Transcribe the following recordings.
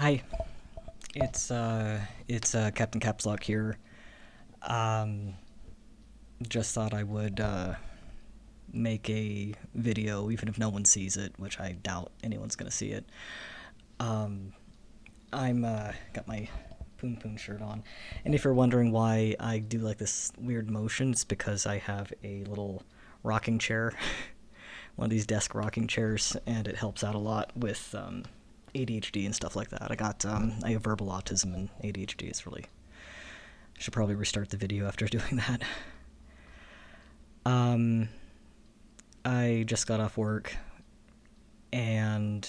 Hi, it's Captain Capslock here. Um, just thought I would make a video, even if no one sees it, which I doubt anyone's gonna see it. Um, I'm got my Poon Poon shirt on, and if you're wondering why I do like this weird motion, it's because I have a little rocking chair, one of these desk rocking chairs, and it helps out a lot with ADHD and stuff like that. I have verbal autism and ADHD. It's really I should probably restart the video after doing that. Um, I just got off work, and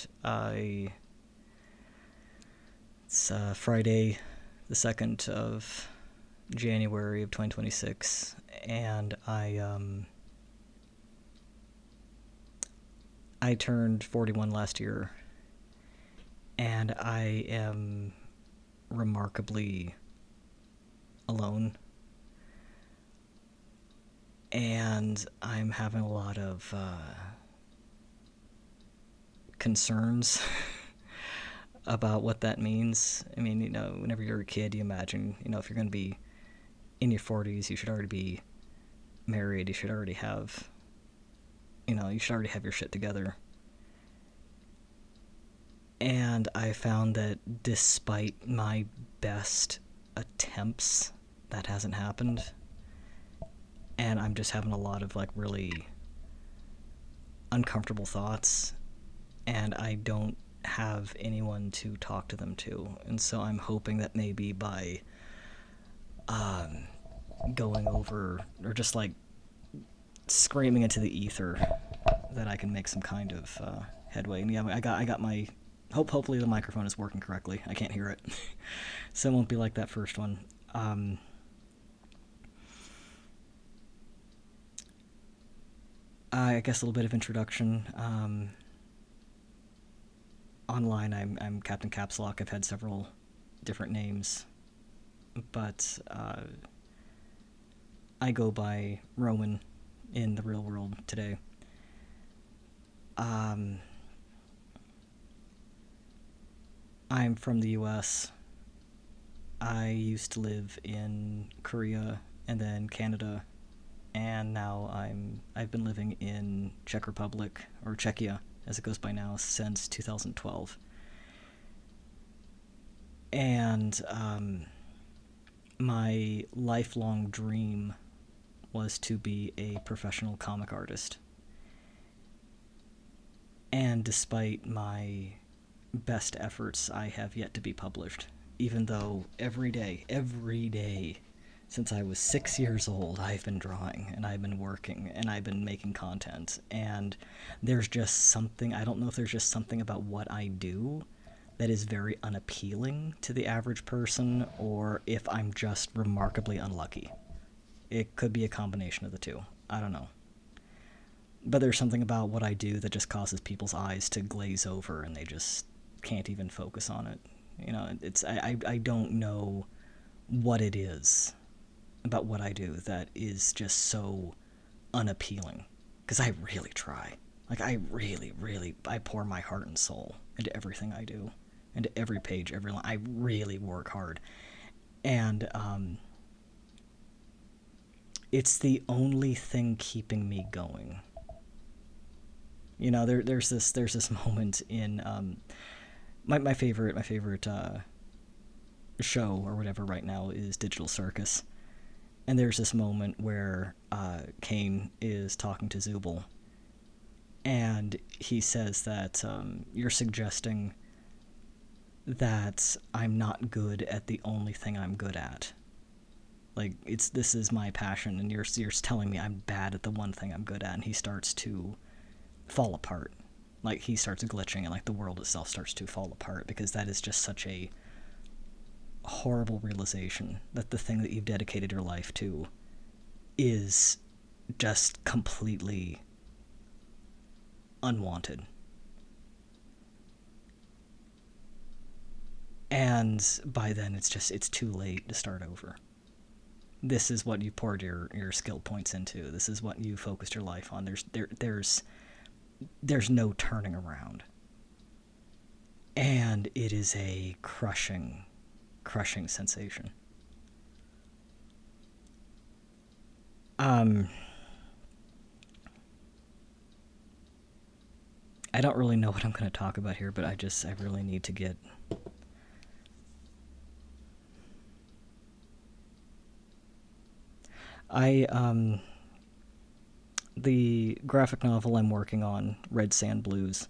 it's Friday, the 2nd of January of 2026, and I turned 41 last year, and I am remarkably alone, and I'm having a lot of concerns about what that means. I mean, whenever you're a kid, you imagine, if you're going to be in your 40s, you should already be married. You should already have your shit together. And I found that despite my best attempts, that hasn't happened. And I'm just having a lot of like really uncomfortable thoughts, and I don't have anyone to talk to them to. And so I'm hoping that maybe by um, going over or just like screaming into the ether that I can make some kind of headway. And yeah, I got my hopefully the microphone is working correctly. I can't hear it, so it won't be like that first one. I guess a little bit of introduction. Online, I'm Captain Capslock. I've had several different names, but I go by Roman in the real world today. Um, I'm from the U.S. I used to live in Korea and then Canada, and now I've been living in Czech Republic, or Czechia as it goes by now, since 2012. And my lifelong dream was to be a professional comic artist. And despite my best efforts, I have yet to be published. Even though every day since I was 6 years old, I've been drawing and I've been working and I've been making content. And there's just something, I don't know if there's just something about what I do that is very unappealing to the average person, or if I'm just remarkably unlucky. It could be a combination of the two. I don't know. But there's something about what I do that just causes people's eyes to glaze over and they just can't even focus on it. I don't know what it is about what I do that is just so unappealing. Because I really try. Like, I really, really, I pour my heart and soul into everything I do, into every page, every line. I really work hard. And it's the only thing keeping me going. There's this moment in my favorite show or whatever right now is Digital Circus, and there's this moment where Kane is talking to Zubul, and he says that you're suggesting that I'm not good at the only thing I'm good at. Like, this is my passion, and you're telling me I'm bad at the one thing I'm good at, and he starts to fall apart. Like, he starts glitching, and like the world itself starts to fall apart, because that is just such a horrible realization that the thing that you've dedicated your life to is just completely unwanted. And by then it's too late to start over. This is what you poured your skill points into. This is what you focused your life on. There's no turning around. And it is a crushing, crushing sensation. I don't really know what I'm going to talk about here, but I really need to get... The graphic novel I'm working on, Red Sand Blues,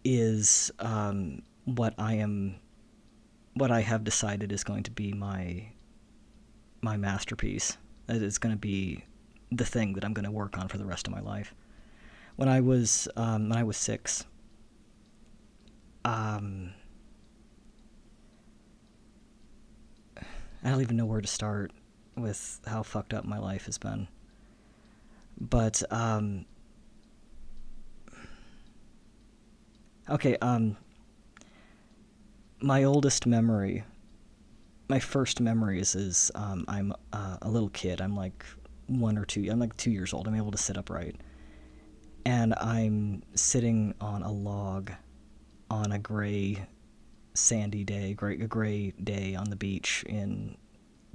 is what I have decided is going to be my masterpiece. It's going to be the thing that I'm going to work on for the rest of my life. When I was 6, I don't even know where to start with how fucked up my life has been. But okay, my oldest memory, my first memories is I'm a little kid. I'm like 1 or 2. I'm like 2 years old. I'm able to sit upright, and I'm sitting on a log on a gray, sandy day, a gray day on the beach in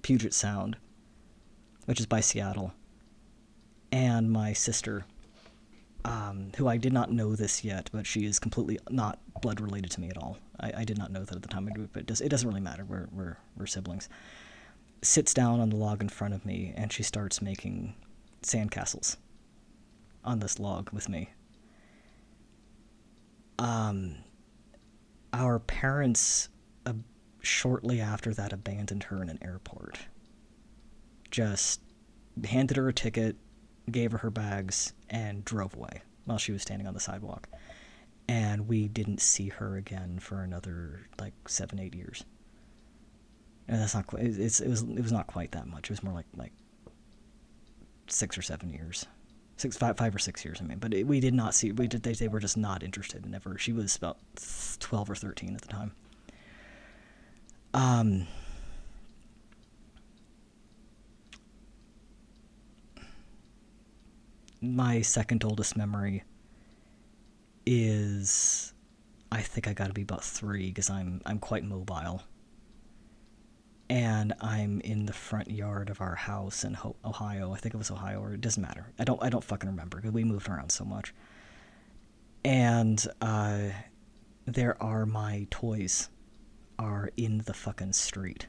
Puget Sound, which is by Seattle. And my sister, who I did not know this yet, but she is completely not blood related to me at all. I did not know that at the time, but it doesn't really matter. We're siblings. Sits down on the log in front of me, and she starts making sandcastles on this log with me. Our parents, shortly after that, abandoned her in an airport. Just handed her a ticket, gave her bags, and drove away while she was standing on the sidewalk. And we didn't see her again for another 7-8 years. And that's not quite. It was not quite that much. It was more like 6 or 7 years, 5 or 6 years. I mean, but we did not see. They were just not interested in ever. She was about 12 or 13 at the time. My second oldest memory is, I think I got to be about 3 because I'm quite mobile, and I'm in the front yard of our house in Ohio. I think it was Ohio, or it doesn't matter. I don't fucking remember because we moved around so much. And there are my toys are in the fucking street.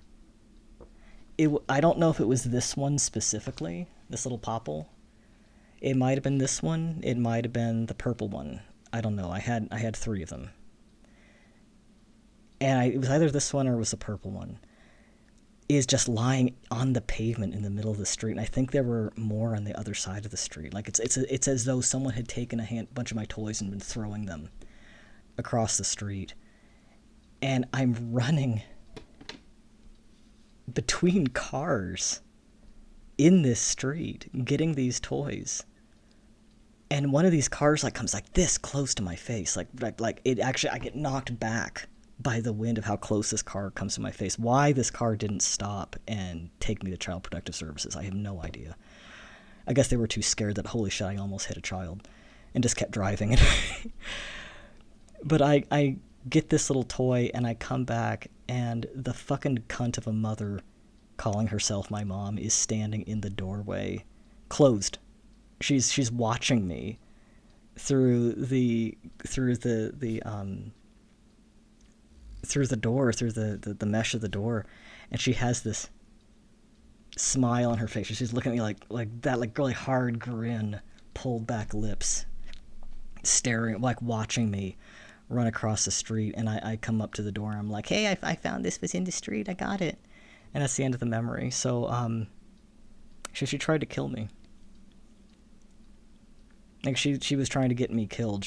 I don't know if it was this one specifically, this little popple. It might have been this one. It might have been the purple one. I don't know. I had 3 of them. And it was either this one or it was the purple one. Is just lying on the pavement in the middle of the street. And I think there were more on the other side of the street. Like it's as though someone had taken a bunch of my toys and been throwing them across the street. And I'm running between cars in this street getting these toys, and one of these cars comes this close to my face, like it actually, I get knocked back by the wind of how close this car comes to my face. Why this car didn't stop and take me to Child Protective Services, I have no idea. I guess they were too scared that, holy shit, I almost hit a child, and just kept driving. But I get this little toy, and I come back, and the fucking cunt of a mother calling herself my mom is standing in the doorway, closed. She's watching me through the door, through the mesh of the door, and she has this smile on her face. She's looking at me like that, really hard grin, pulled back lips, staring, watching me run across the street. And I come up to the door, and I'm like, hey, I found this was in the street, I got it. And that's the end of the memory. So she tried to kill me. She was trying to get me killed.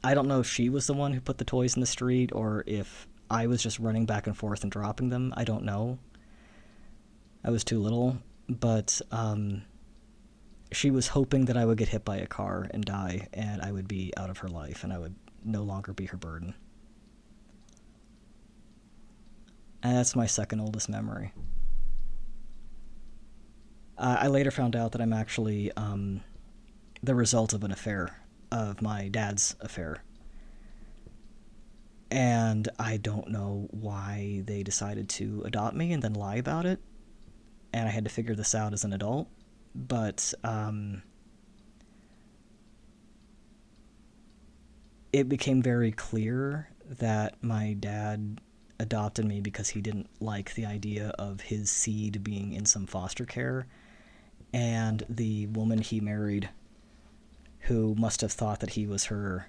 I don't know if she was the one who put the toys in the street, or if I was just running back and forth and dropping them. I don't know. I was too little. But she was hoping that I would get hit by a car and die, and I would be out of her life, and I would no longer be her burden. And that's my second oldest memory. I later found out that I'm actually the result of an affair, of my dad's affair. And I don't know why they decided to adopt me and then lie about it. And I had to figure this out as an adult. But it became very clear that my dad adopted me because he didn't like the idea of his seed being in some foster care. And the woman he married, who must have thought that he was her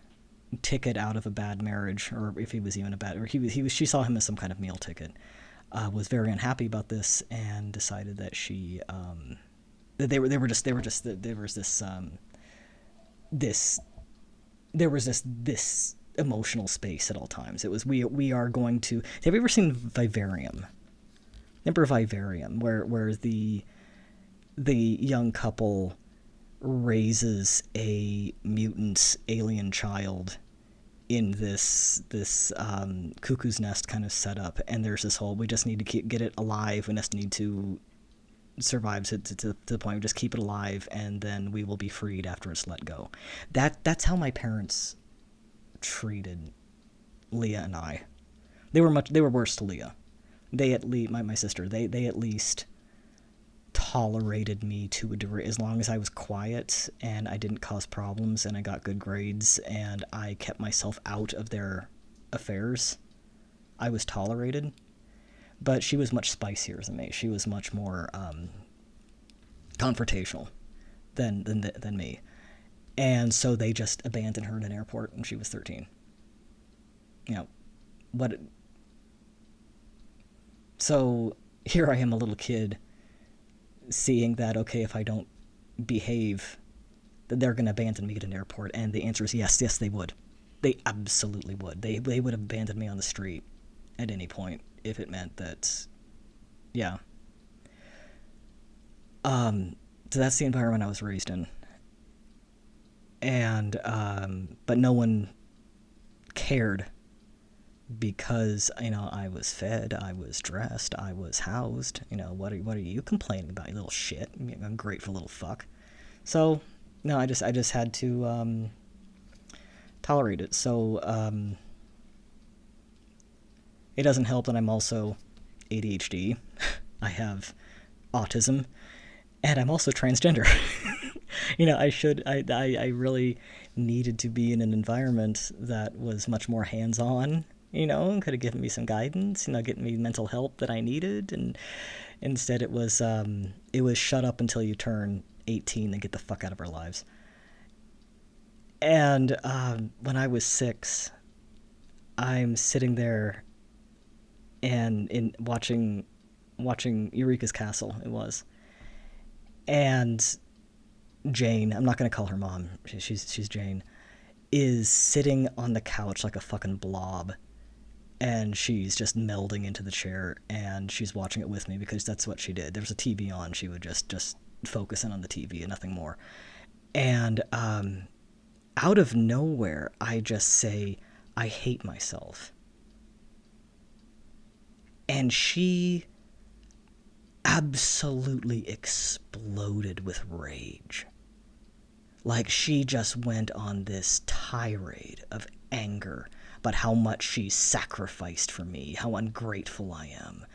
ticket out of a bad marriage, or if he was even a bad, or she saw him as some kind of meal ticket, was very unhappy about this and decided that there was this emotional space at all times. It was we are going to. Have you ever seen Vivarium? Remember Vivarium, where the young couple raises a mutant alien child in this cuckoo's nest kind of setup, and there's this whole, we just need to get it alive, we just need to survive to the point, we just keep it alive, and then we will be freed after it's let go. That's how my parents treated Leah and I. They were worse to Leah. They at least, my sister, they at least tolerated me to a degree, as long as I was quiet and I didn't cause problems and I got good grades and I kept myself out of their affairs. I was tolerated. But she was much spicier than me. She was much more confrontational than me. And so they just abandoned her in an airport when she was 13. You know, what? So here I am, a little kid, seeing that, okay, if I don't behave, that they're going to abandon me at an airport. And the answer is yes, they would. They absolutely would. They would have abandoned me on the street at any point if it meant that, yeah. So that's the environment I was raised in. And, but no one cared because, I was fed, I was dressed, I was housed. What are you complaining about, you little shit? You ungrateful little fuck. So, no, I just had to tolerate it. So, it doesn't help that I'm also ADHD. I have autism, and I'm also transgender. I really needed to be in an environment that was much more hands-on, could have given me some guidance, getting me mental help that I needed, and instead it was shut up until you turn 18 and get the fuck out of our lives. And when I was 6, I'm sitting there and in watching Eureka's Castle, it was, and Jane, I'm not going to call her mom, she's Jane, is sitting on the couch like a fucking blob, and she's just melding into the chair, and she's watching it with me because that's what she did. There was a TV on, she would just focus in on the TV and nothing more. And out of nowhere, I just say, I hate myself. And she absolutely exploded with rage. Like, she just went on this tirade of anger about how much she sacrificed for me, how ungrateful I am,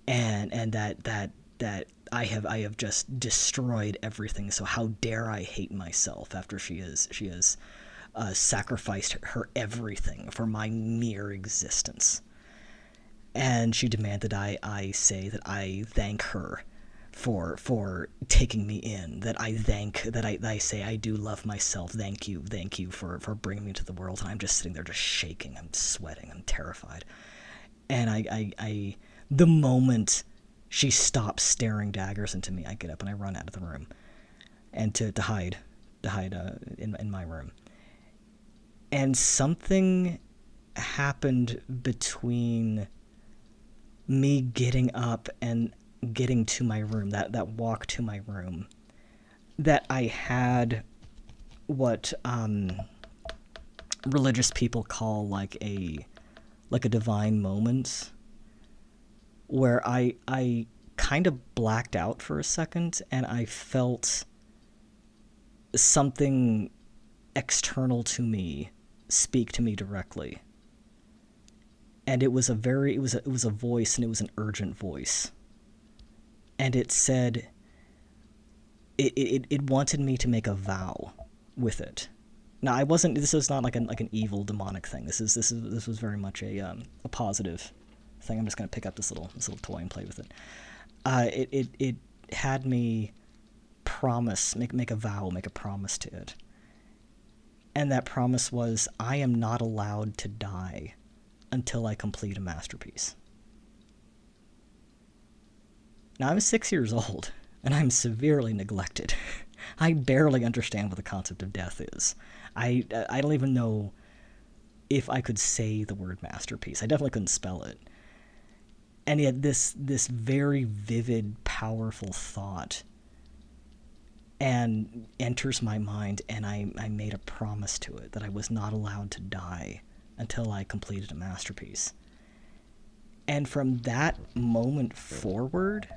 and that I have just destroyed everything. So how dare I hate myself after she has sacrificed her everything for my mere existence. And she demanded I say that I thank her for taking me in, that I say I do love myself, thank you for bringing me to the world. And I'm just sitting there just shaking, I'm sweating, I'm terrified. And I the moment she stops staring daggers into me, I get up and I run out of the room, and to hide in my room. And something happened between me getting up and getting to my room, that walk to my room, that I had what religious people call like a divine moment, where I kind of blacked out for a second, and I felt something external to me speak to me directly. and it was a voice, and it was an urgent voice, and it said it wanted me to make a vow with it. Now, I wasn't. This was not like an evil demonic thing. This was very much a positive thing. I'm just gonna pick up this little toy and play with it. It had me promise, make a vow, make a promise to it, and that promise was, I am not allowed to die until I complete a masterpiece. Now, I'm 6 years old, and I'm severely neglected. I barely understand what the concept of death is. I don't even know if I could say the word masterpiece. I definitely couldn't spell it. And yet this very vivid, powerful thought and enters my mind, and I made a promise to it that I was not allowed to die until I completed a masterpiece. And from that moment forward,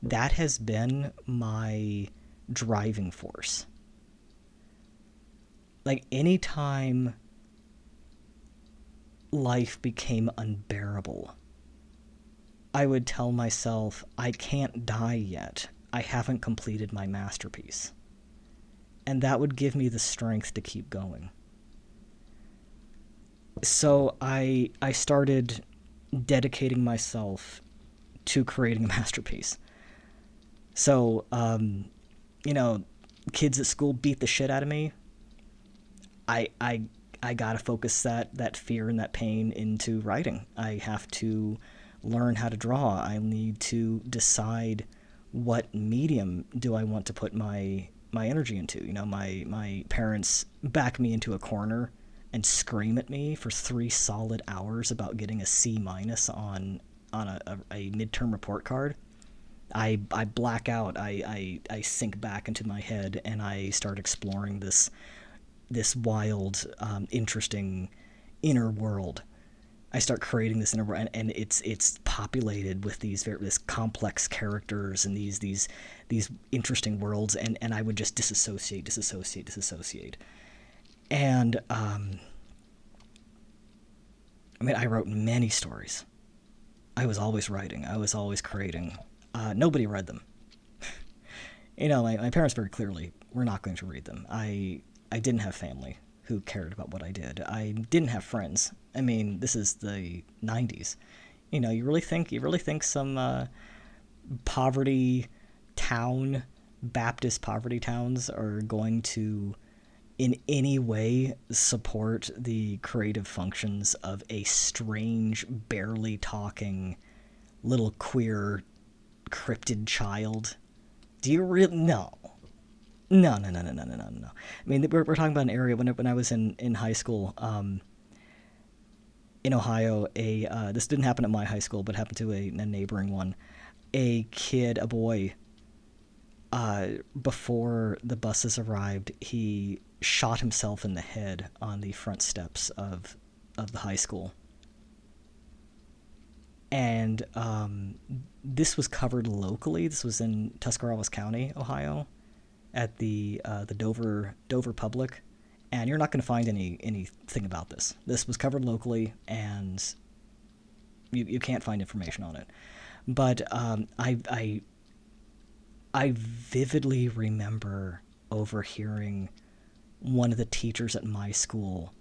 that has been my driving force. Like, anytime life became unbearable, I would tell myself, I can't die yet. I haven't completed my masterpiece. And that would give me the strength to keep going. So I started dedicating myself to creating a masterpiece. So, kids at school beat the shit out of me. I gotta focus that fear and that pain into writing. I have to learn how to draw. I need to decide what medium do I want to put my energy into. My parents back me into a corner and scream at me for 3 solid hours about getting a C- on a midterm report card. I black out. I sink back into my head, and I start exploring this wild, interesting inner world. I start creating this inner world, and it's populated with this complex characters and these interesting worlds, and I would just disassociate. And I wrote many stories. I was always writing. I was always creating. Nobody read them. My parents very clearly were not going to read them. I didn't have family who cared about what I did. I didn't have friends. This is the 90s. You really think some poverty town, Baptist poverty towns, are going to in any way support the creative functions of a strange, barely talking, little queer, cryptid child? Do you really? No. No. We're talking about an area when I was in high school, in Ohio. This didn't happen at my high school, but happened to a neighboring one. A boy, before the buses arrived, he shot himself in the head on the front steps of the high school. And this was covered locally. This was in Tuscarawas County, Ohio, at the Dover Public, and you're not going to find anything about this. This was covered locally, and you can't find information on it. But I vividly remember overhearing one of the teachers at my school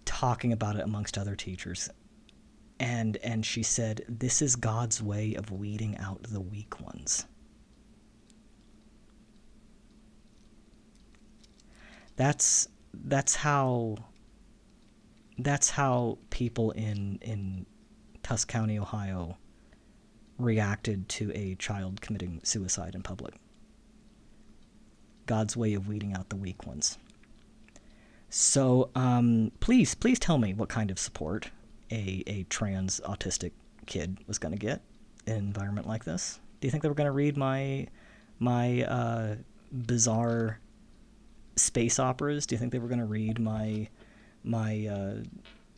talking about it amongst other teachers, and she said, "This is God's way of weeding out the weak ones." That's how people in Tusk County, Ohio, reacted to a child committing suicide in public. God's way of weeding out the weak ones. So please tell me what kind of support a trans autistic kid was going to get in an environment like this. Do you think they were going to read my bizarre space operas? Do you think they were going to read my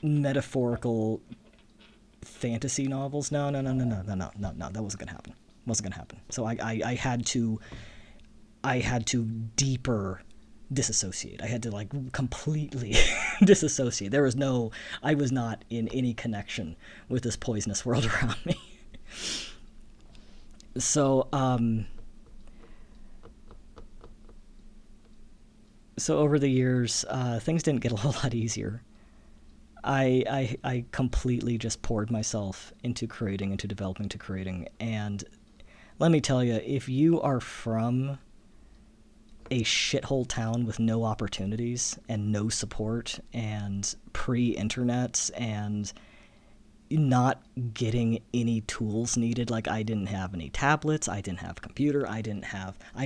metaphorical fantasy novels? No. That wasn't going to happen. So I had to deeper disassociate. I had to like completely disassociate. I was not in any connection with this poisonous world around me. So, so over the years, things didn't get a whole lot easier. I completely just poured myself into creating, into developing, to creating. And let me tell you, if you are from a shithole town with no opportunities and no support and pre-internet and not getting any tools needed, like I didn't have any tablets, I didn't have a computer, I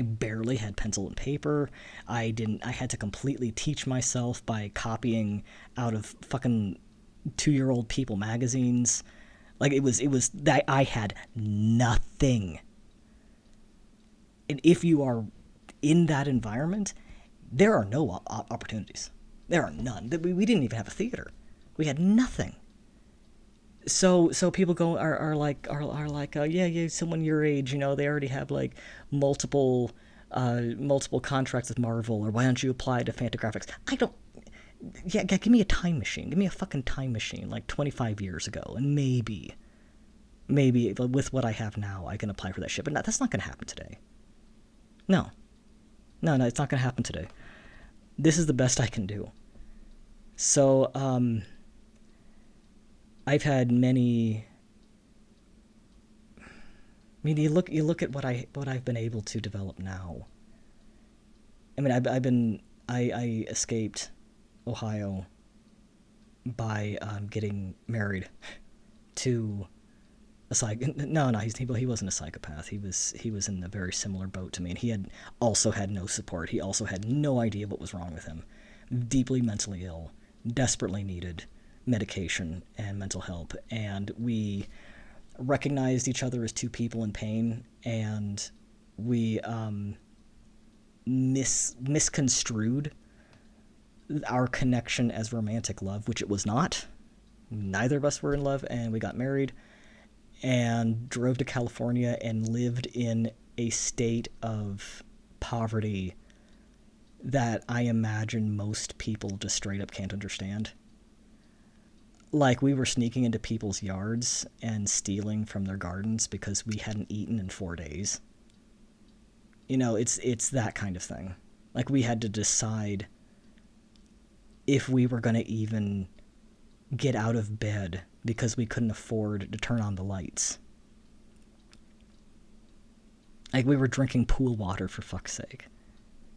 barely had pencil and paper. I had to completely teach myself by copying out of fucking 2-year-old People magazines. Like it was that I had nothing. And if you are in that environment, there are no opportunities. There are none. We didn't even have a theater. We had nothing. So people are like yeah, someone your age, they already have like multiple contracts with Marvel, or why don't you apply to Fantagraphics? I don't. Yeah, give me a time machine. Give me a fucking time machine, like 25 years ago, and maybe with what I have now, I can apply for that shit. But that's not going to happen today. No, it's not going to happen today. This is the best I can do. So, I've had many. I mean, you look at what I've been able to develop now. I mean, I escaped Ohio by getting married to a he wasn't a psychopath. He was in a very similar boat to me, and he had no support. He also had no idea what was wrong with him. Deeply mentally ill, desperately needed medication and mental help, and we recognized each other as two people in pain, and we misconstrued our connection as romantic love, which it was not. Neither of us were in love, and we got married and drove to California and lived in a state of poverty that I imagine most people just straight up can't understand. Like, we were sneaking into people's yards and stealing from their gardens because we hadn't eaten in 4 days. It's that kind of thing. Like, we had to decide if we were going to even get out of bed because we couldn't afford to turn on the lights. Like, we were drinking pool water, for fuck's sake.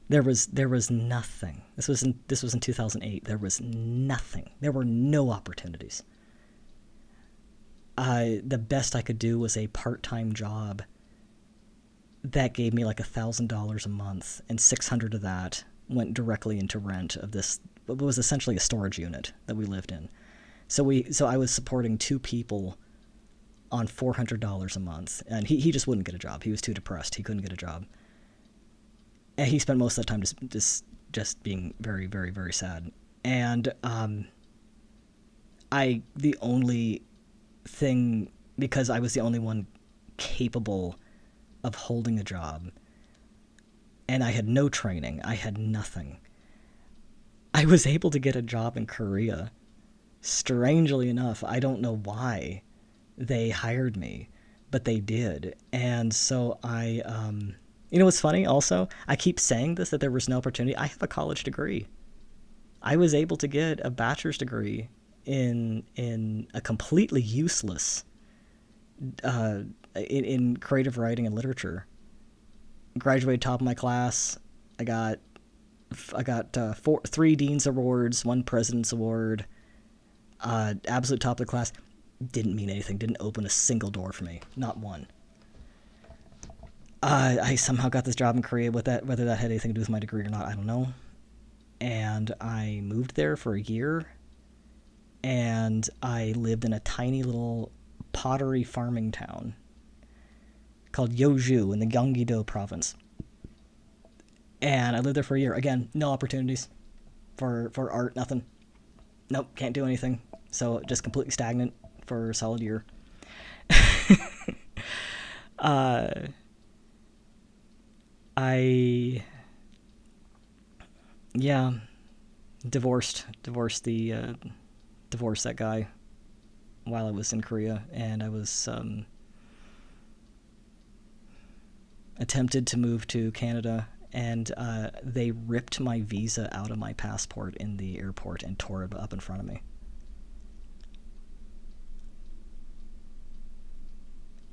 There was nothing. This was in 2008. There was nothing. There were no opportunities. The best I could do was a part-time job that gave me like $1,000 a month, and $600 of that went directly into rent of this. It was essentially a storage unit that we lived in. So I was supporting two people on $400 a month, and he just wouldn't get a job. He was too depressed. He couldn't get a job. And he spent most of the time just being very, very, very sad. And the only thing, because I was the only one capable of holding a job, and I had no training, I had nothing, I was able to get a job in Korea. Strangely enough, I don't know why they hired me, but they did. And so what's funny also? I keep saying this, that there was no opportunity. I have a college degree. I was able to get a bachelor's degree in a completely useless in creative writing and literature. Graduated top of my class. I got 3 Dean's Awards, 1 President's Award. Absolute top of the class. Didn't mean anything. Didn't open a single door for me. Not one. I somehow got this job in Korea. Whether that had anything to do with my degree or not, I don't know. And I moved there for a year, and I lived in a tiny little pottery farming town called Yeoju in the Gyeonggi-do province. And I lived there for a year. Again, no opportunities for art, nothing. Nope, can't do anything. So just completely stagnant for a solid year. Yeah, divorced the divorced that guy while I was in Korea, and I was attempted to move to Canada, and they ripped my visa out of my passport in the airport and tore it up in front of me.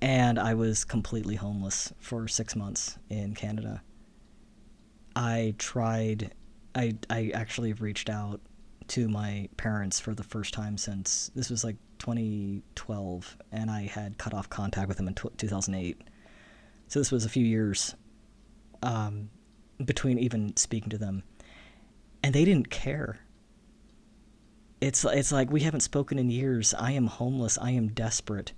And I was completely homeless for 6 months in Canada. I tried, I actually reached out to my parents for the first time since this was like 2012, and I had cut off contact with them in 2008. So this was a few years um, between even speaking to them, and they didn't care. It's like we haven't spoken in years. I am homeless. I am desperate,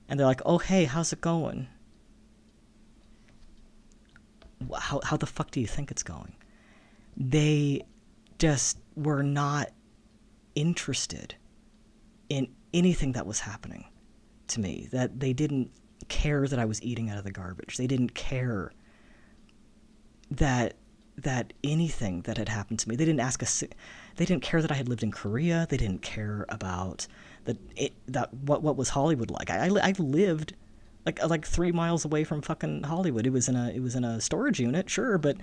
and they're like, "Oh hey, how's it going? How the fuck do you think it's going?" They just were not interested in anything that was happening to me. That they didn't care that I was eating out of the garbage. They didn't care that anything that had happened to me. They didn't ask us. They didn't care that I had lived in Korea. They didn't care about that what was Hollywood like. I lived like 3 miles away from fucking Hollywood. It was in a storage unit, sure, but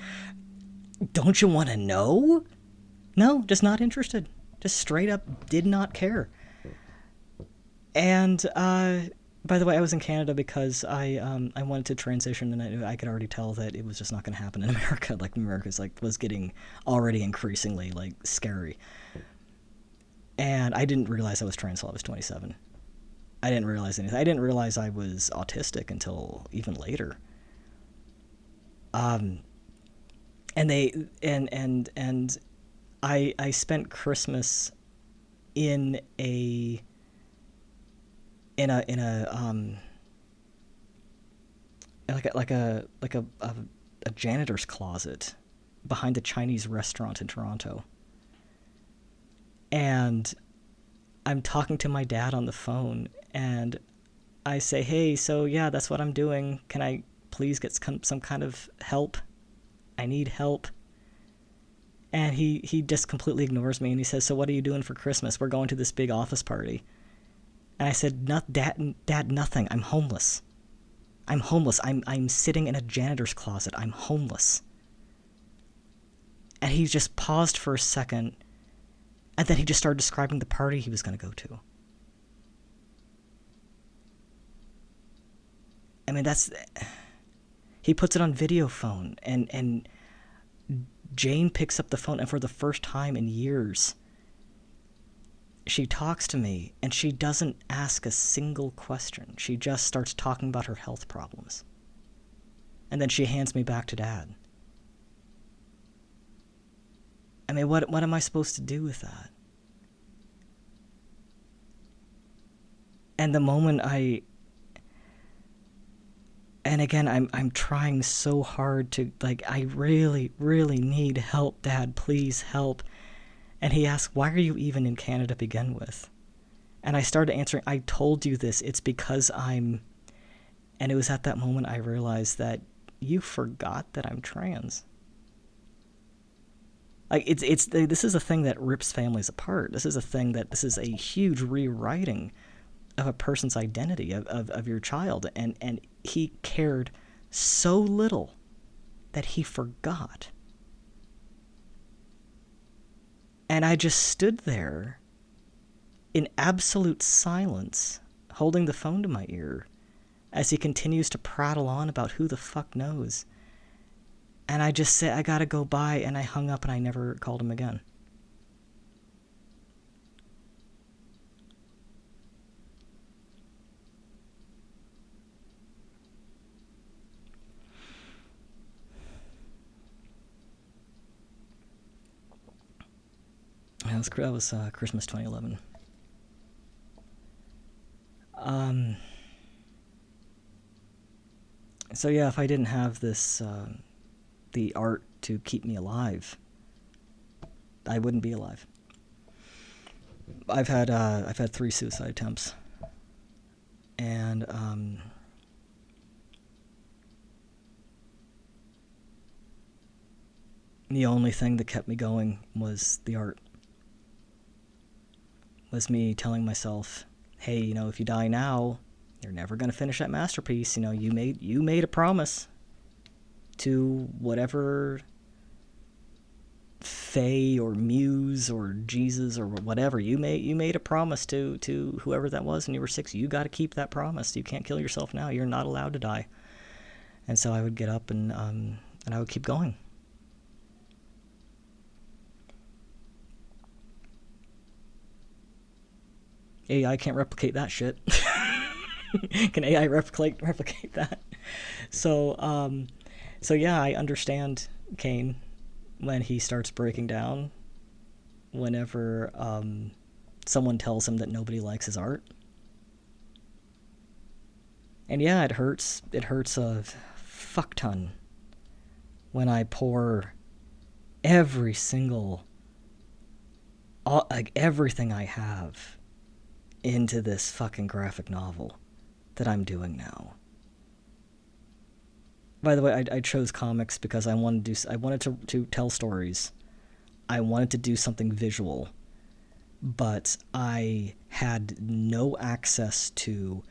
don't you want to know? No, just not interested. Just straight up did not care. And by the way, I was in Canada because I wanted to transition, and I could already tell that it was just not going to happen in America. Like America's like was getting already increasingly like scary, and I didn't realize I was trans until I was 27. I didn't realize anything. I didn't realize I was autistic until even later. Um, and they and I spent Christmas in a in a like a janitor's closet behind a Chinese restaurant in Toronto. And I'm talking to my dad on the phone, and I say, "Hey, so yeah, that's what I'm doing. Can I please get some kind of help? I need help." And he just completely ignores me, and he says, "So what are you doing for Christmas? We're going to this big office party." And I said, "Not dad, nothing. I'm homeless. I'm homeless. I'm sitting in a janitor's closet. I'm homeless." And he just paused for a second, and then he just started describing the party he was going to go to. I mean, that's he puts it on video phone, and Jane picks up the phone, and for the first time in years, she talks to me, and she doesn't ask a single question. She just starts talking about her health problems. And then she hands me back to Dad. I mean, what am I supposed to do with that? And the moment and again, I'm trying so hard to, like, I really, really need help, Dad, please help. And he asked, "Why are you even in Canada to begin with?" And I started answering, "I told you this. It's because I'm..." And it was at that moment I realized that you forgot that I'm trans. Like, this is a thing that rips families apart. This is a huge rewriting of a person's identity, of your child. And he cared so little that he forgot. And I just stood there in absolute silence, holding the phone to my ear, as he continues to prattle on about who the fuck knows. And I just said, "I gotta go by," and I hung up and I never called him again. That was Christmas 2011. Um, so yeah, if I didn't have this, the art to keep me alive, I wouldn't be alive. I've had 3 suicide attempts, and The only thing that kept me going was the art. Was me telling myself, hey, if you die now, you're never going to finish that masterpiece. You made a promise to whatever Fae or Muse or Jesus or whatever. You made a promise to whoever that was when you were 6. You got to keep that promise. You can't kill yourself now. You're not allowed to die. And so I would get up and I would keep going. AI can't replicate that shit. Can AI replicate that? So yeah, I understand Kane when he starts breaking down whenever someone tells him that nobody likes his art. And yeah, it hurts. It hurts a fuck ton when I pour every single, everything I have into this fucking graphic novel that I'm doing now. By the way, I chose comics because I wanted to tell stories. I wanted to do something visual, but I had no access to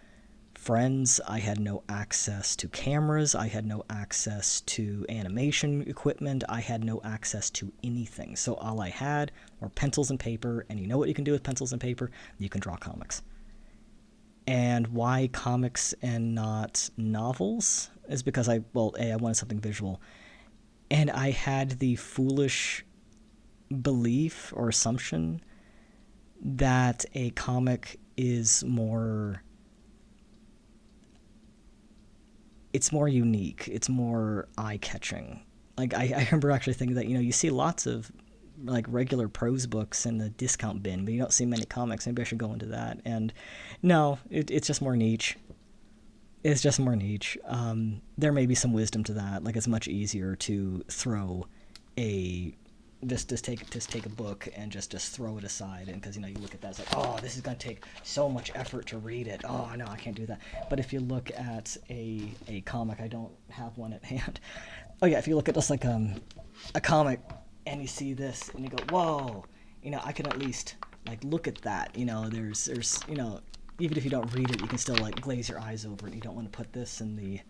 friends. I had no access to cameras. I had no access to animation equipment. I had no access to anything. So all I had were pencils and paper, and you know what you can do with pencils and paper? You can draw comics. And why comics and not novels is because I wanted something visual. And I had the foolish belief or assumption that a comic is more... it's more unique. It's more eye-catching. Like, I remember actually thinking that, you see lots of, like, regular prose books in the discount bin, but you don't see many comics. Maybe I should go into that. And no, it's just more niche. It's just more niche. There may be some wisdom to that. Like, it's much easier to throw a... Just take a book and just throw it aside, and because you look at that, it's like, oh, this is gonna take so much effort to read it. Oh no, I can't do that. But if you look at a comic, I don't have one at hand. Oh yeah, if you look at just like a comic and you see this and you go, whoa, I can at least like look at that. There's even if you don't read it, you can still like glaze your eyes over it. You don't want to put this in the...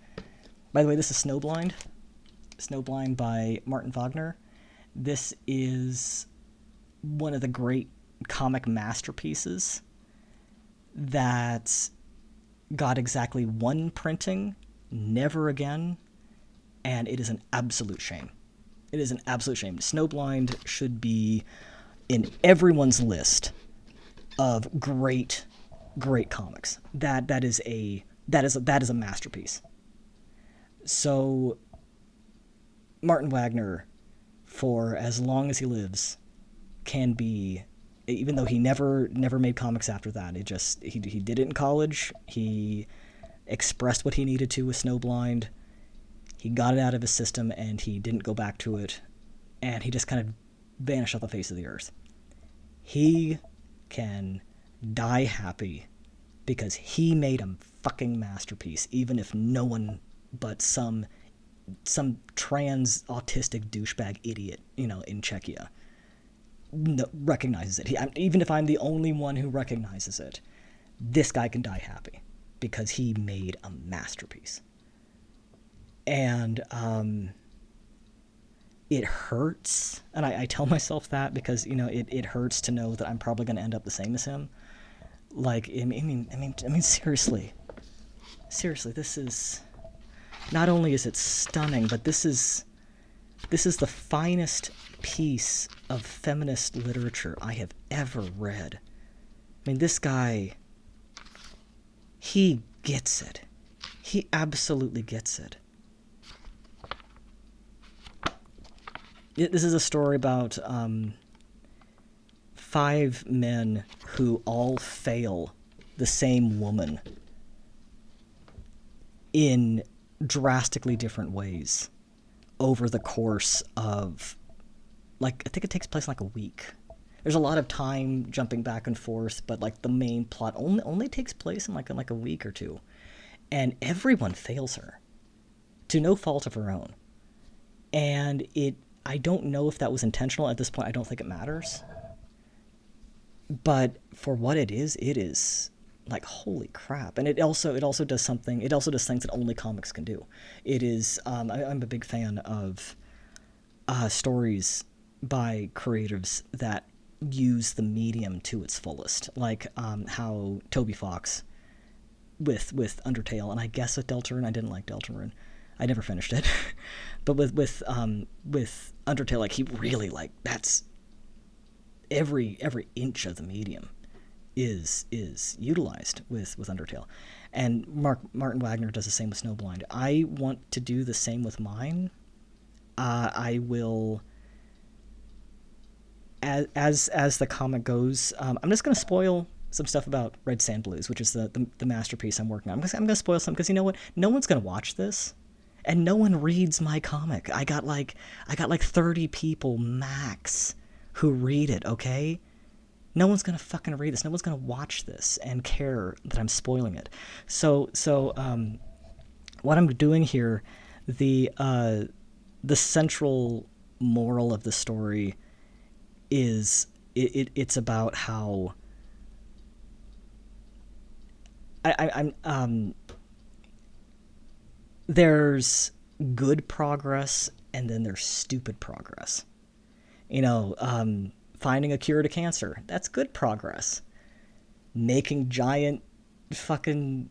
By the way, this is Snowblind. Snowblind by Martin Wagner. This is one of the great comic masterpieces that got exactly one printing, never again, and it is an absolute shame. It is an absolute shame. Snowblind should be in everyone's list of great comics. That is a masterpiece. So Martin Wagner, for as long as he lives, can be, even though he never made comics after that, he did it in college. He expressed what he needed to with Snowblind. He got it out of his system and he didn't go back to it, and he just kind of vanished off the face of the earth. He can die happy because he made a fucking masterpiece, even if no one but some trans autistic douchebag idiot, in Czechia recognizes it. Even if I'm the only one who recognizes it, this guy can die happy because he made a masterpiece. And it hurts, and I tell myself that because it hurts to know that I'm probably going to end up the same as him. Like, I mean, seriously, this is... Not only is it stunning, but this is the finest piece of feminist literature I have ever read. I mean, this guy, he gets it. He absolutely gets it. This is a story about 5 men who all fail the same woman in drastically different ways over the course of, like, I think it takes place in like a week. There's a lot of time jumping back and forth, but like the main plot only takes place in like a week or two, and everyone fails her to no fault of her own. And I don't know if that was intentional. At this point, I don't think it matters. But for what it is like holy crap. And it also does something. It also does things that only comics can do. It is I'm a big fan of stories by creatives that use the medium to its fullest, like how Toby Fox with Undertale, and I guess with Deltarune. I didn't like Deltarune. I never finished it, but with Undertale, like he really like that's every inch of the medium is utilized with Undertale, and Martin Wagner does the same with Snowblind. I want to do the same with mine. I will, as the comic goes. I'm just gonna spoil some stuff about Red Sand Blues, which is the masterpiece I'm working on. I'm gonna spoil some because you know what? No one's gonna watch this, and no one reads my comic. I got like 30 people max who read it. Okay, no one's gonna fucking read this. No one's gonna watch this and care that I'm spoiling it. So what I'm doing here, the central moral of the story is it's about how I'm there's good progress and then there's stupid progress. Finding a cure to cancer, that's good progress. Making giant fucking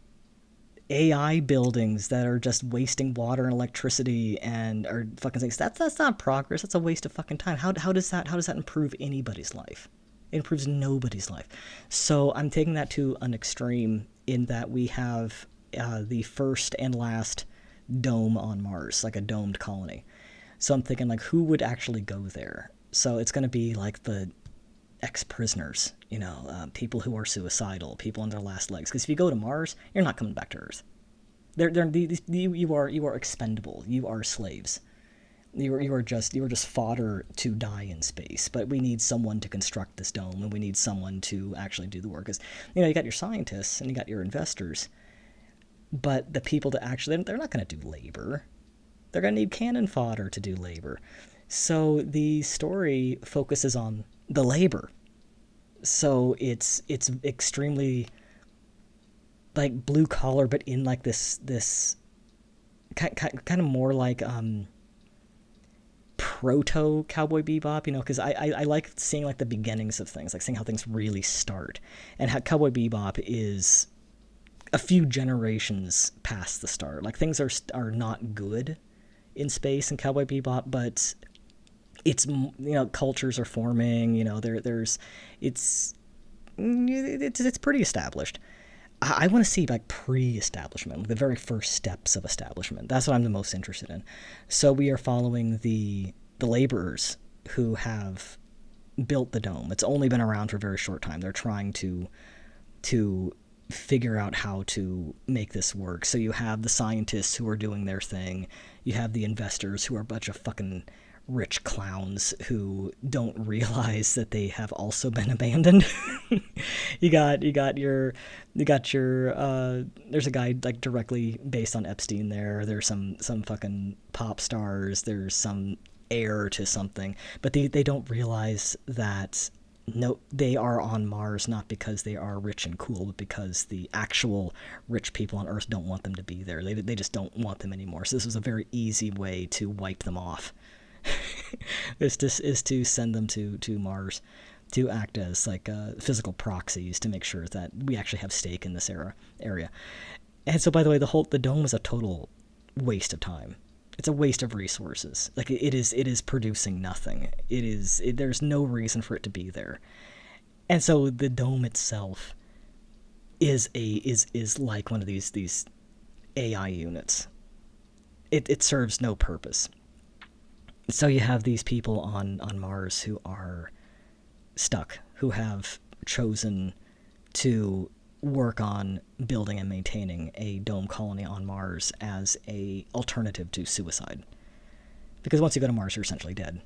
AI buildings that are just wasting water and electricity and are fucking things. That's not progress. That's a waste of fucking time. How does that improve anybody's life? It improves nobody's life. So I'm taking that to an extreme in that we have the first and last dome on Mars, like a domed colony. So I'm thinking like who would actually go there? So it's going to be like the ex-prisoners, people who are suicidal, people on their last legs. Because if you go to Mars, you're not coming back to Earth. You are expendable. You are slaves. You are just fodder to die in space. But we need someone to construct this dome, and we need someone to actually do the work. Because you got your scientists and you got your investors, but the people to actually they're not going to do labor. They're going to need cannon fodder to do labor. So the story focuses on the labor. So it's extremely like blue collar, but in like this kind of more like proto Cowboy Bebop, because I like seeing like the beginnings of things, like seeing how things really start, and how Cowboy Bebop is a few generations past the start. Like things are not good in space in Cowboy Bebop, but it's cultures are forming. It's pretty established. I want to see like pre-establishment, like the very first steps of establishment. That's what I'm the most interested in. So we are following the laborers who have built the dome. It's only been around for a very short time. They're trying to figure out how to make this work. So you have the scientists who are doing their thing. You have the investors who are a bunch of fucking rich clowns who don't realize that they have also been abandoned. you got your there's a guy like directly based on Epstein there. There's some fucking pop stars, there's some heir to something, but they don't realize that no, they are on Mars not because they are rich and cool, but because the actual rich people on Earth don't want them to be there. They just don't want them anymore. So this was a very easy way to wipe them off. is to send them to Mars to act as like physical proxies to make sure that we actually have stake in this area. And so, by the way, the dome is a total waste of time. It's a waste of resources. Like it is producing nothing. There's no reason for it to be there. And so the dome itself is like one of these AI units. It serves no purpose. So you have these people on Mars who are stuck, who have chosen to work on building and maintaining a dome colony on Mars as a alternative to suicide. Because once you go to Mars, you're essentially dead.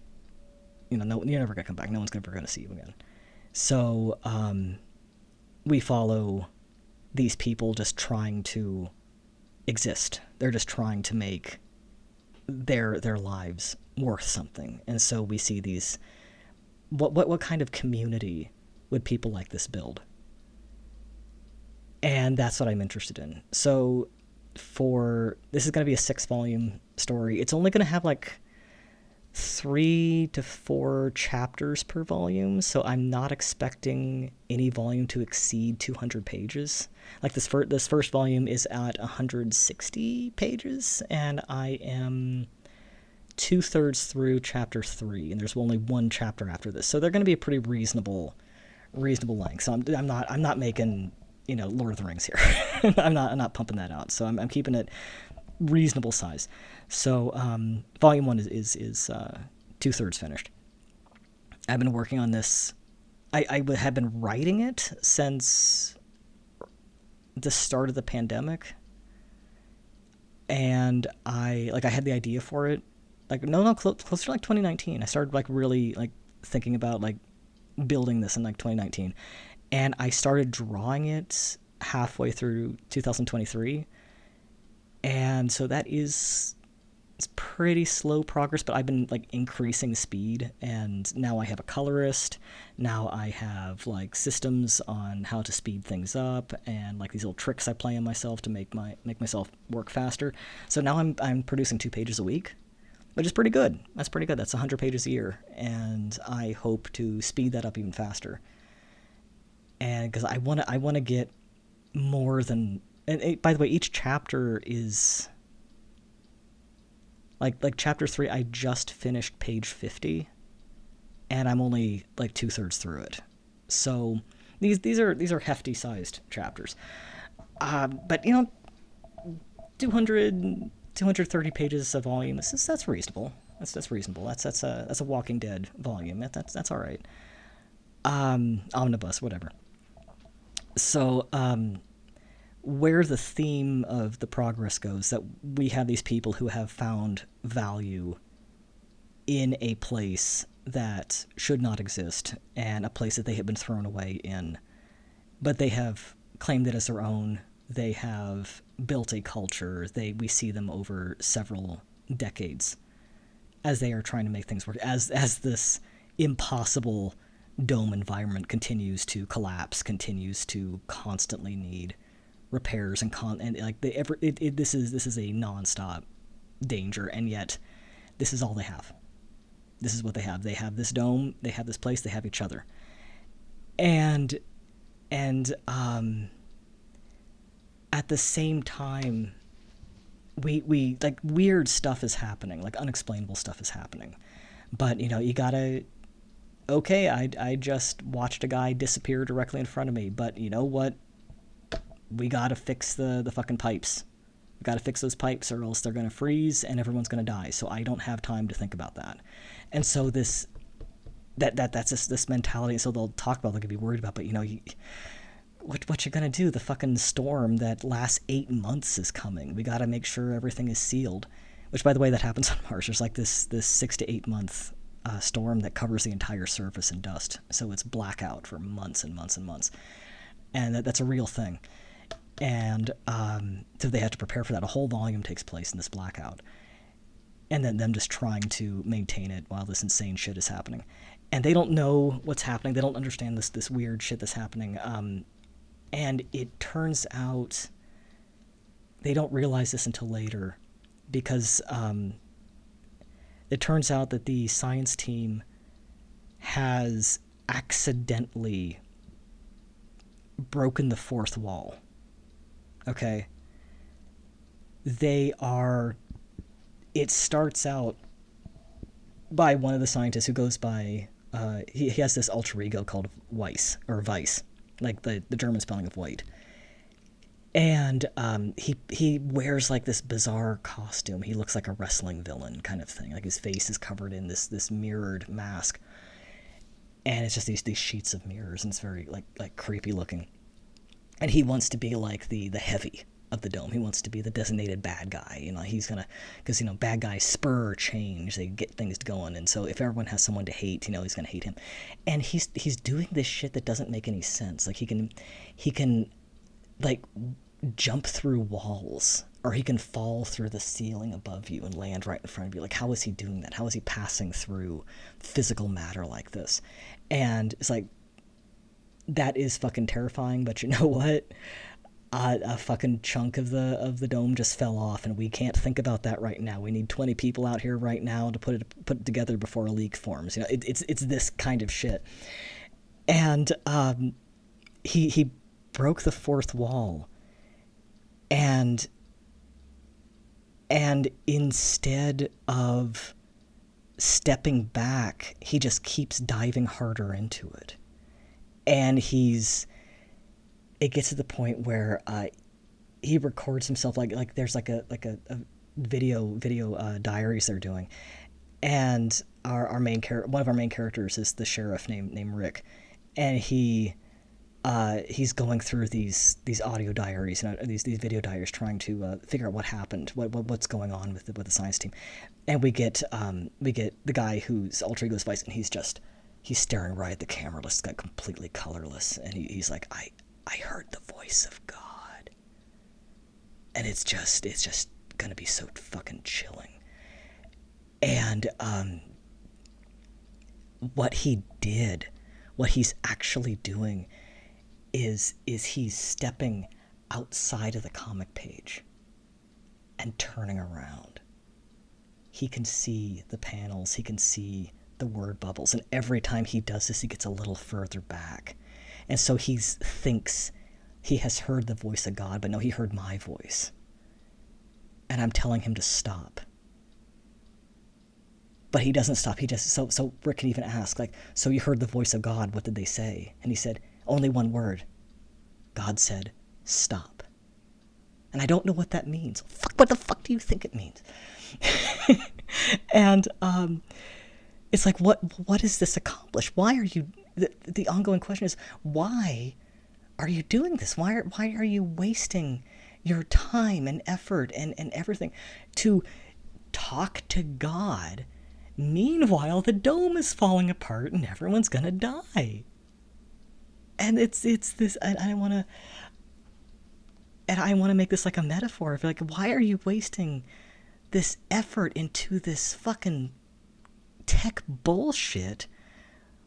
You're never going to come back. No one's ever going to see you again. So we follow these people just trying to exist. They're just trying to make their lives worth something. And so we see these, what kind of community would people like this build? And that's what I'm interested in. So this is going to be a 6-volume story. It's only going to have like 3 to 4 chapters per volume, so I'm not expecting any volume to exceed 200 pages. Like this first volume is at 160 pages, and I am 2/3 through chapter 3, and there's only one chapter after this, so they're going to be a pretty reasonable length. So I'm not making, Lord of the Rings here. I'm not pumping that out. So I'm keeping it reasonable size. So volume 1 is 2/3 finished. I've been working on this. I have been writing it since the start of the pandemic, and I had the idea for it. Closer to like 2019. I started like really like thinking about like building this in like 2019, and I started drawing it halfway through 2023. And so it's pretty slow progress, but I've been like increasing speed, and now I have a colorist. Now I have like systems on how to speed things up, and like these little tricks I play on myself to make myself work faster. So now I'm producing 2 pages a week, which is pretty good. That's pretty good. That's 100 pages a year, and I hope to speed that up even faster. And because I want to get more than. And by the way, each chapter is like chapter 3. I just finished page 50, and I'm only like 2/3 through it. So these are hefty sized chapters. But 230 pages of volume. That's reasonable. That's reasonable. That's a Walking Dead volume. That's all right. Omnibus, whatever. So where the theme of the progress goes, that we have these people who have found value in a place that should not exist, and a place that they have been thrown away in, but they have claimed it as their own. They have built a culture. We see them over several decades as they are trying to make things work, as this impossible dome environment continues to collapse, continues to constantly need repairs, this is a nonstop danger, and yet this is all they have. This is what they have. They have this dome, they have this place, they have each other. And at the same time, we like weird stuff is happening, like unexplainable stuff is happening. But you gotta. Okay, I just watched a guy disappear directly in front of me, but you know what? We gotta fix the fucking pipes. We gotta fix those pipes, or else they're gonna freeze and everyone's gonna die. So I don't have time to think about that. And so that's just this mentality. So they'll talk about, they could be worried about, but what you gonna do? The fucking storm that lasts 8 months is coming. We gotta make sure everything is sealed. Which, by the way, that happens on Mars. There's like this 6 to 8 month storm that covers the entire surface in dust. So it's blackout for months and months and months. And that's a real thing. And so they have to prepare for that. A whole volume takes place in this blackout. And then them just trying to maintain it while this insane shit is happening. And they don't know what's happening. They don't understand this weird shit that's happening. And it turns out they don't realize this until later, because it turns out that the science team has accidentally broken the fourth wall. Okay? It starts out by one of the scientists who goes by, he has this alter ego called Weiss, or Vice, like the German spelling of white. And he wears like this bizarre costume. He looks like a wrestling villain kind of thing. Like his face is covered in this mirrored mask. And it's just these sheets of mirrors, and it's very like creepy looking. And he wants to be like the heavy of the dome. He wants to be the designated bad guy. He's gonna, because bad guys spur change. They get things going, and so if everyone has someone to hate, he's gonna hate him. And he's doing this shit that doesn't make any sense. Like he can like jump through walls or he can fall through the ceiling above you and land right in front of you. Like, how is he doing that? How is he passing through physical matter like this? And it's like, that is fucking terrifying, but you know what? A fucking chunk of the dome just fell off, and we can't think about that right now. We need 20 people out here right now to put it together before a leak forms. You know, it's this kind of shit. And he broke the fourth wall, and instead of stepping back, he just keeps diving harder into it. And it gets to the point where he records himself, like there's like a video diaries they're doing, and our main one of our main characters is the sheriff named Rick, and he's going through these audio diaries, these video diaries, trying to figure out what happened, what's going on with the science team. And we get the guy who's alter ego's Vice, and he's staring right at the camera, just got completely colorless, and he's like, I heard the voice of God. And it's just gonna be so fucking chilling. And what he's actually doing is he's stepping outside of the comic page and turning around. He can see the panels, he can see the word bubbles, and every time he does this, he gets a little further back. And so he thinks he has heard the voice of God, but no, he heard my voice. And I'm telling him to stop. But he doesn't stop. He just, so Rick can even ask, like, so you heard the voice of God, what did they say? And he said, only one word. God said, stop. And I don't know what that means. What the fuck do you think it means? And it's like, what does this accomplish? Why are you... The ongoing question is, why are you doing this? Why are you wasting your time and effort and everything to talk to God? Meanwhile, the dome is falling apart and everyone's gonna die. And it's this... I want to... And I want to make this like a metaphor of, like, why are you wasting this effort into this fucking tech bullshit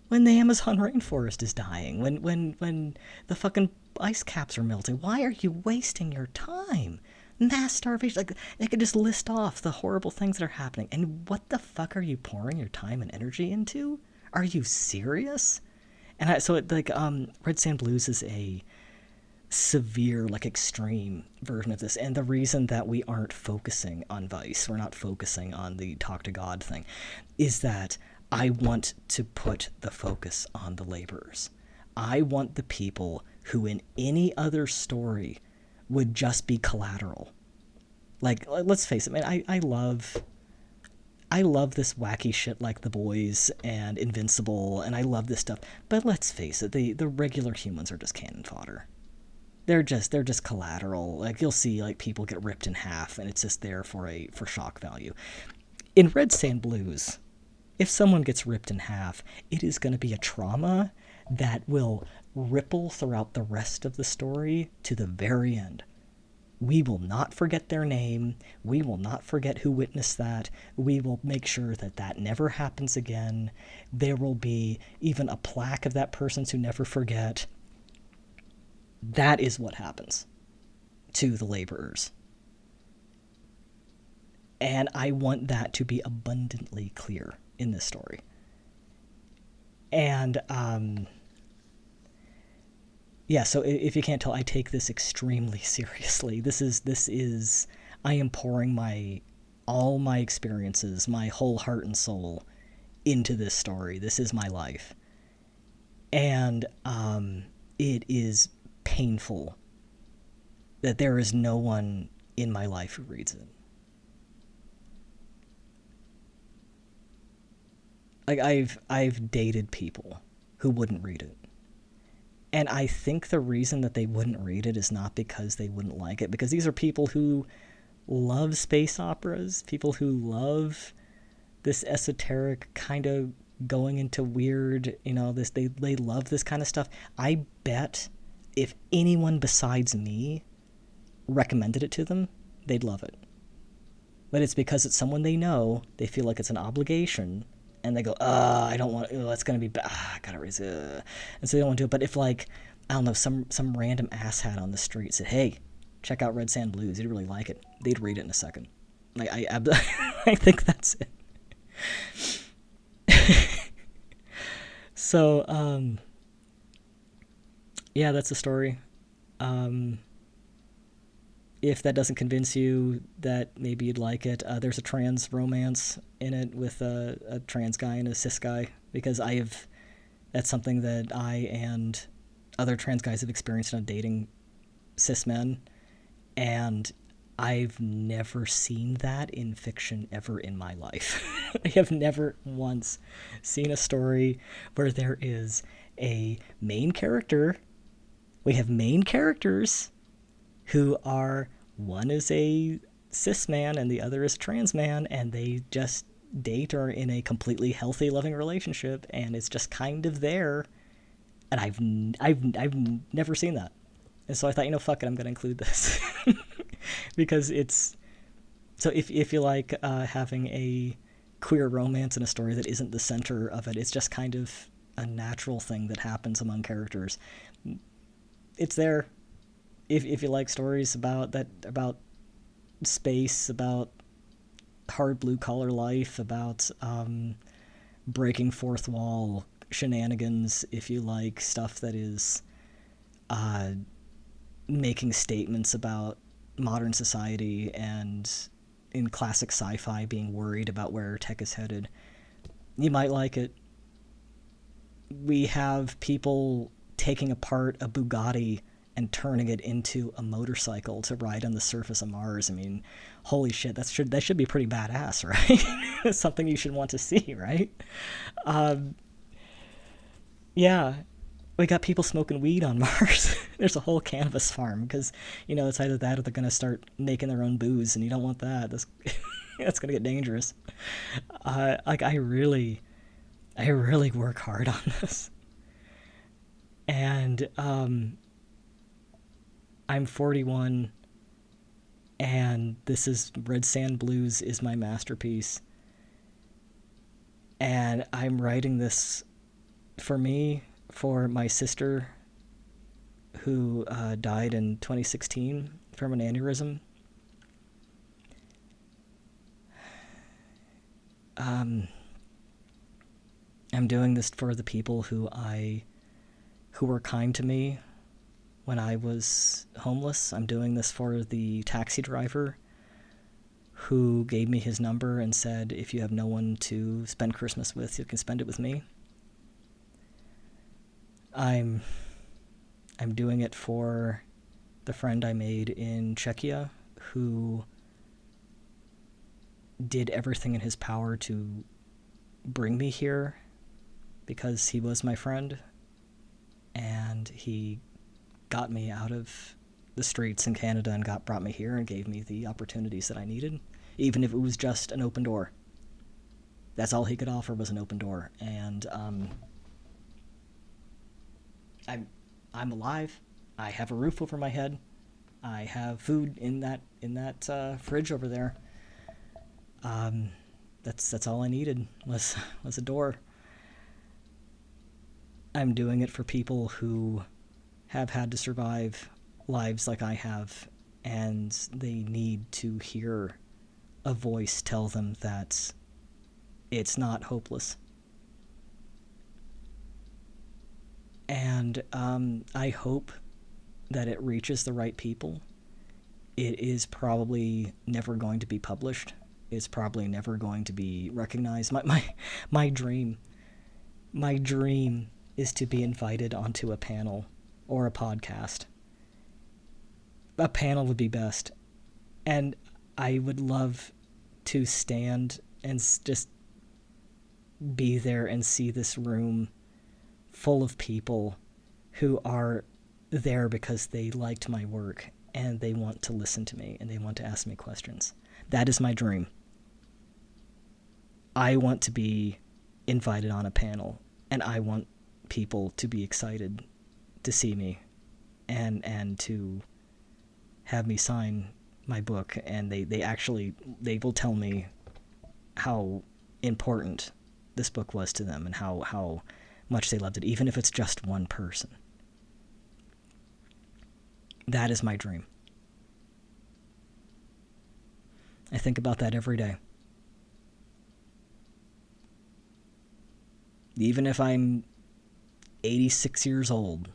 when the Amazon rainforest is dying, when the fucking ice caps are melting? Why are you wasting your time? Mass starvation, like, they could just list off the horrible things that are happening. And what the fuck are you pouring your time and energy into? Are you serious? And Red Sand Blues is a severe, like, extreme version of this. And the reason that we aren't focusing on Vice, we're not focusing on the talk to God thing, is that I want to put the focus on the laborers. I want the people who in any other story would just be collateral. Like, let's face it, man, I love this wacky shit like The Boys and Invincible, and I love this stuff. But let's face it, the regular humans are just cannon fodder. They're just collateral. Like, you'll see, like, people get ripped in half, and it's just there for shock value. In Red Sand Blues, if someone gets ripped in half, it is going to be a trauma that will ripple throughout the rest of the story to the very end. We will not forget their name. We will not forget who witnessed that. We will make sure that never happens again. There will be even a plaque of that person to never forget. That is what happens to the laborers. And I want that to be abundantly clear in this story. And yeah, so if you can't tell, I take this extremely seriously. This is I am pouring all my experiences, my whole heart and soul into this story. This is my life. And it is painful that there is no one in my life who reads it. Like, I've dated people who wouldn't read it. And I think the reason that they wouldn't read it is not because they wouldn't like it, because these are people who love space operas, people who love this esoteric kind of going into weird, this, they love this kind of stuff. I bet if anyone besides me recommended it to them, they'd love it. But it's because it's someone they know, they feel like it's an obligation, and they go, I don't want, that's going to be, I gotta raise it. And so they don't want to do it. But if, like, I don't know, some random asshat on the street said, hey, check out Red Sand Blues, you'd really like it, they'd read it in a second. Like, I think that's it. So, yeah, that's the story. If that doesn't convince you that maybe you'd like it, there's a trans romance in it with a trans guy and a cis guy, because that's something that I and other trans guys have experienced on dating cis men, and I've never seen that in fiction ever in my life. I have never once seen a story where there is a main character. We have main characters who are, one is a cis man and the other is a trans man, and they just date or are in a completely healthy, loving relationship, and it's just kind of there. And I've never seen that. And so I thought, fuck it, I'm going to include this. Because it's, so if you like having a queer romance in a story that isn't the center of it, it's just kind of a natural thing that happens among characters. It's there. If you like stories about space, about hard blue collar life, about breaking fourth wall shenanigans, if you like stuff that is making statements about modern society and in classic sci-fi being worried about where tech is headed, you might like it. We have people taking apart a Bugatti and turning it into a motorcycle to ride on the surface of Mars. I mean, holy shit, that should be pretty badass, right? It's something you should want to see, right? Yeah, we got people smoking weed on Mars. There's a whole cannabis farm, because, it's either that or they're going to start making their own booze, and you don't want that. That's going to get dangerous. I really work hard on this. And I'm 41, and this is Red Sand Blues is my masterpiece. And I'm writing this for me, for my sister, who died in 2016 from an aneurysm. I'm doing this for the people who were kind to me when I was homeless. I'm doing this for the taxi driver who gave me his number and said, if you have no one to spend Christmas with, you can spend it with me. I'm doing it for the friend I made in Czechia who did everything in his power to bring me here because he was my friend, and he got me out of the streets in Canada and brought me here and gave me the opportunities that I needed, even if it was just an open door. That's all he could offer, was an open door. And I'm alive. I have a roof over my head. I have food in that fridge over there. That's all I needed was a door. I'm doing it for people who have had to survive lives like I have, and they need to hear a voice tell them that it's not hopeless. And I hope that it reaches the right people. It is probably never going to be published. It's probably never going to be recognized. My dream is to be invited onto a panel or a podcast. A panel would be best. And I would love to stand and just be there and see this room full of people who are there because they liked my work and they want to listen to me and they want to ask me questions. That is my dream. I want to be invited on a panel, and I want people to be excited to see me and to have me sign my book, and they will tell me how important this book was to them and how much they loved it, even if it's just one person. That is my dream. I think about that every day. Even if I'm 86 years old,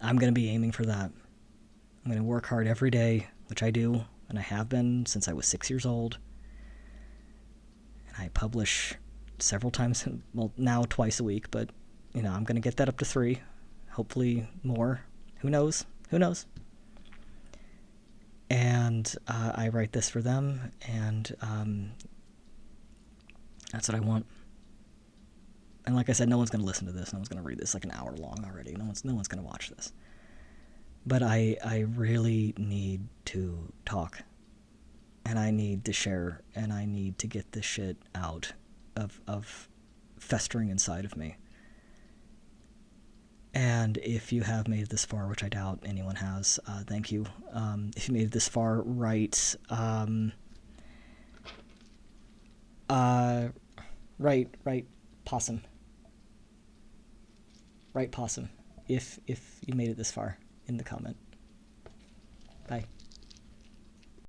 I'm going to be aiming for that. I'm going to work hard every day, which I do, and I have been since I was 6 years old. And I publish several times, well, now twice a week, but, I'm going to get that up to 3, hopefully more. Who knows? And I write this for them, and that's what I want. And like I said, no one's going to listen to this. No one's going to read this like an hour long already. No one's going to watch this. But I really need to talk. And I need to share. And I need to get this shit out of festering inside of me. And if you have made it this far, which I doubt anyone has, thank you. If you made it this far, write possum. Write possum if you made it this far in the comment. Bye.